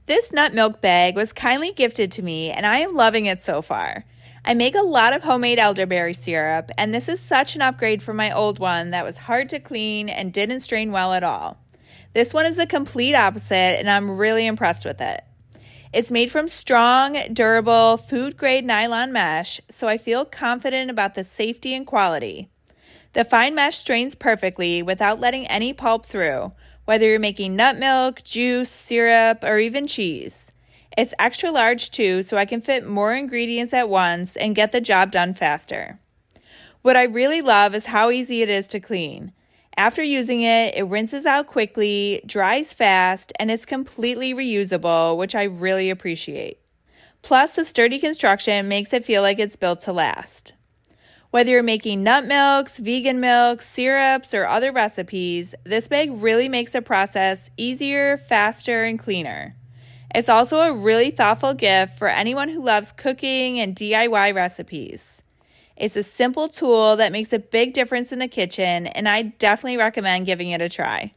This nut milk bag was kindly gifted to me and I am loving it so far. I make a lot of homemade elderberry syrup and this is such an upgrade from my old one that was hard to clean and didn't strain well at all. This one is the complete opposite and I'm really impressed with it. It's made from strong, durable, food-grade nylon mesh, so I feel confident about the safety and quality. The fine mesh strains perfectly without letting any pulp through, whether you're making nut milk, juice, syrup, or even cheese. It's extra large too, so I can fit more ingredients at once and get the job done faster. What I really love is how easy it is to clean. After using it, it rinses out quickly, dries fast, and is completely reusable, which I really appreciate. Plus, the sturdy construction makes it feel like it's built to last. Whether you're making nut milks, vegan milks, syrups, or other recipes, this bag really makes the process easier, faster, and cleaner. It's also a really thoughtful gift for anyone who loves cooking and DIY recipes. It's a simple tool that makes a big difference in the kitchen, and I definitely recommend giving it a try.